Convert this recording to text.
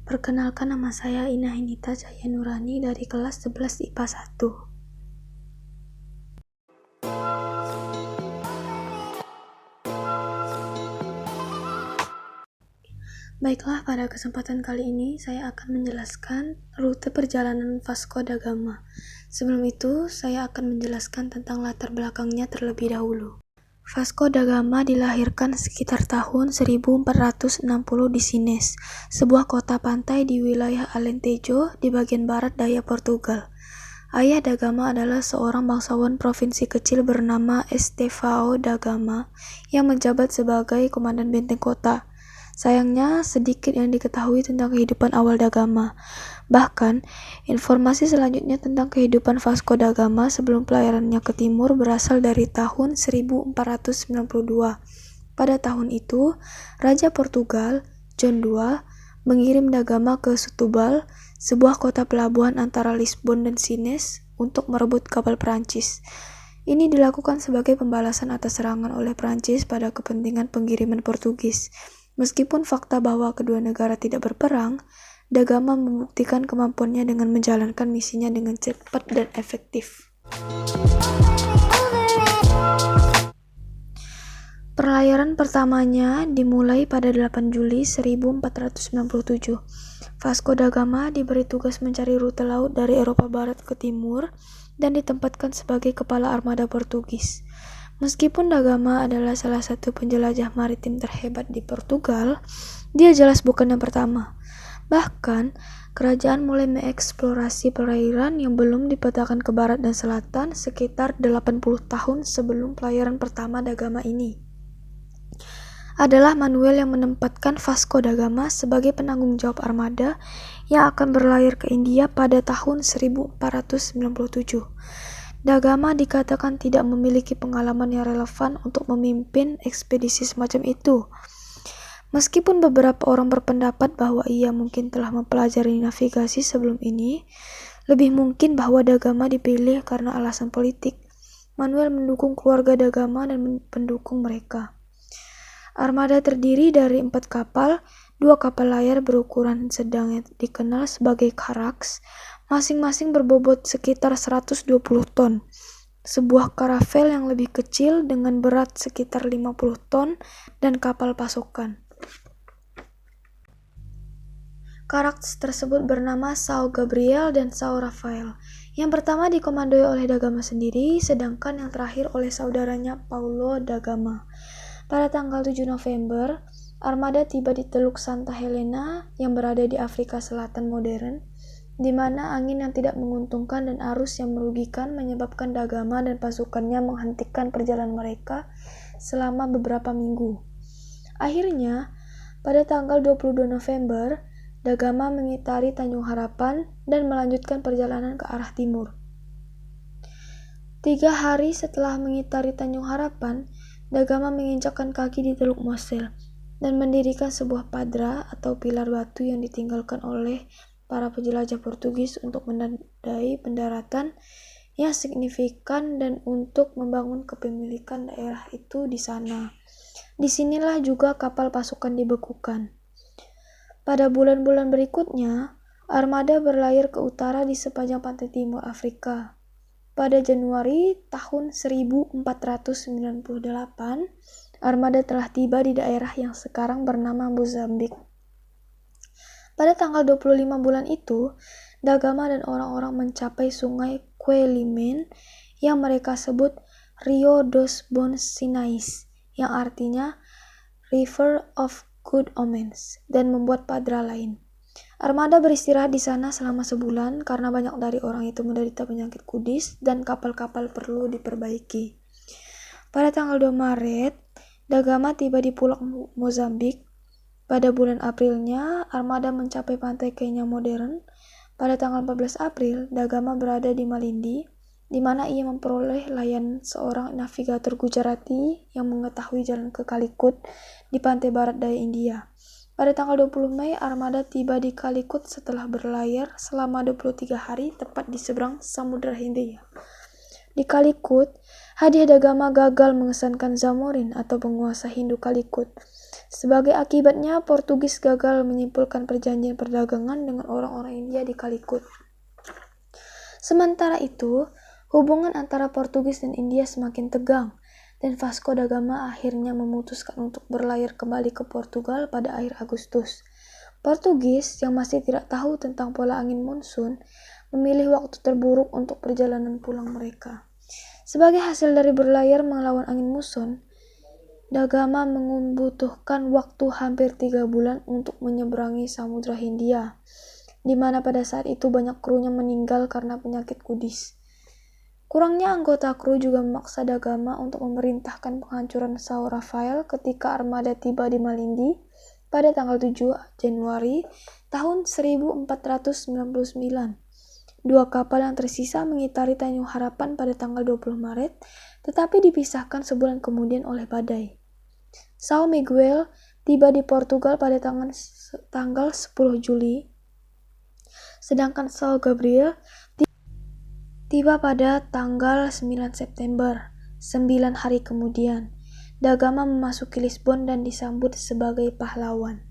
Perkenalkan, nama saya Inah Hinita Cahya Nurani dari kelas 11 IPA 1. Baiklah, pada kesempatan kali ini saya akan menjelaskan rute perjalanan Vasco da Gama. Sebelum itu, saya akan menjelaskan tentang latar belakangnya terlebih dahulu. Vasco da Gama dilahirkan sekitar tahun 1460 di Sines, sebuah kota pantai di wilayah Alentejo di bagian barat daya Portugal. Ayah da Gama adalah seorang bangsawan provinsi kecil bernama Estevão da Gama yang menjabat sebagai komandan benteng kota. Sayangnya, sedikit yang diketahui tentang kehidupan awal da Gama. Bahkan, informasi selanjutnya tentang kehidupan Vasco da Gama sebelum pelayarannya ke timur berasal dari tahun 1492. Pada tahun itu, Raja Portugal, John II, mengirim da Gama ke Setúbal, sebuah kota pelabuhan antara Lisbon dan Sines, untuk merebut kapal Prancis. Ini dilakukan sebagai pembalasan atas serangan oleh Prancis pada kepentingan pengiriman Portugis. Meskipun fakta bahwa kedua negara tidak berperang, da Gama membuktikan kemampuannya dengan menjalankan misinya dengan cepat dan efektif. Pelayaran pertamanya dimulai pada 8 Juli 1497. Vasco da Gama diberi tugas mencari rute laut dari Eropa Barat ke timur dan ditempatkan sebagai kepala armada Portugis. Meskipun da Gama adalah salah satu penjelajah maritim terhebat di Portugal, dia jelas bukan yang pertama. Bahkan, kerajaan mulai mengeksplorasi perairan yang belum dipetakan ke barat dan selatan sekitar 80 tahun sebelum pelayaran pertama da Gama ini. Adalah Manuel yang menempatkan Vasco da Gama sebagai penanggung jawab armada yang akan berlayar ke India pada tahun 1497. Da Gama dikatakan tidak memiliki pengalaman yang relevan untuk memimpin ekspedisi semacam itu. Meskipun beberapa orang berpendapat bahwa ia mungkin telah mempelajari navigasi sebelum ini, lebih mungkin bahwa da Gama dipilih karena alasan politik. Manuel mendukung keluarga da Gama dan pendukung mereka. Armada terdiri dari 4 kapal, 2 kapal layar berukuran sedang yang dikenal sebagai Carax, masing-masing berbobot sekitar 120 ton. Sebuah karavel yang lebih kecil dengan berat sekitar 50 ton dan kapal pasukan. Carax tersebut bernama São Gabriel dan São Rafael. Yang pertama dikomandoi oleh da Gama sendiri, sedangkan yang terakhir oleh saudaranya Paulo da Gama. Pada tanggal 7 November, armada tiba di Teluk Santa Helena yang berada di Afrika Selatan modern, di mana angin yang tidak menguntungkan dan arus yang merugikan menyebabkan da Gama dan pasukannya menghentikan perjalanan mereka selama beberapa minggu. Akhirnya, pada tanggal 22 November, da Gama mengitari Tanjung Harapan dan melanjutkan perjalanan ke arah timur. 3 hari setelah mengitari Tanjung Harapan, da Gama menginjakkan kaki di Teluk Mosel dan mendirikan sebuah padra atau pilar batu yang ditinggalkan oleh para penjelajah Portugis untuk menandai pendaratan yang signifikan dan untuk membangun kepemilikan daerah itu di sana. Disinilah juga kapal pasukan dibekukan. Pada bulan-bulan berikutnya, armada berlayar ke utara di sepanjang pantai timur Afrika. Pada Januari tahun 1498, armada telah tiba di daerah yang sekarang bernama Mozambik. Pada tanggal 25 bulan itu, da Gama dan orang-orang mencapai sungai Quelimane yang mereka sebut Rio dos Bons Sinais, yang artinya River of Good Omens, dan membuat padra lain. Armada beristirahat di sana selama sebulan karena banyak dari orang itu menderita penyakit kudis dan kapal-kapal perlu diperbaiki. Pada tanggal 2 Maret, da Gama tiba di Pulau Mozambik. Pada bulan Aprilnya, armada mencapai pantai Kenya modern. Pada tanggal 14 April, da Gama berada di Malindi, di mana ia memperoleh layanan seorang navigator Gujarati yang mengetahui jalan ke Calicut di pantai barat daya India. Pada tanggal 20 Mei, armada tiba di Calicut setelah berlayar selama 23 hari tepat di seberang Samudra Hindia. Di Calicut, hadiah da Gama gagal mengesankan Zamorin atau penguasa Hindu Calicut. Sebagai akibatnya, Portugis gagal menyimpulkan perjanjian perdagangan dengan orang-orang India di Calicut. Sementara itu, hubungan antara Portugis dan India semakin tegang, dan Vasco da Gama akhirnya memutuskan untuk berlayar kembali ke Portugal pada akhir Agustus. Portugis yang masih tidak tahu tentang pola angin monsun memilih waktu terburuk untuk perjalanan pulang mereka. Sebagai hasil dari berlayar melawan angin muson, Da Gama membutuhkan waktu hampir 3 bulan untuk menyeberangi Samudra Hindia, di mana pada saat itu banyak krunya meninggal karena penyakit kudis. Kurangnya anggota kru juga memaksa Da Gama untuk memerintahkan penghancuran São Rafael ketika armada tiba di Malindi pada tanggal 7 Januari tahun 1499. Dua kapal yang tersisa mengitari Tanjung Harapan pada tanggal 20 Maret, tetapi dipisahkan sebulan kemudian oleh badai. São Miguel tiba di Portugal pada tanggal 10 Juli, sedangkan São Gabriel tiba pada tanggal 9 September, 9 hari kemudian. Da Gama memasuki Lisbon dan disambut sebagai pahlawan.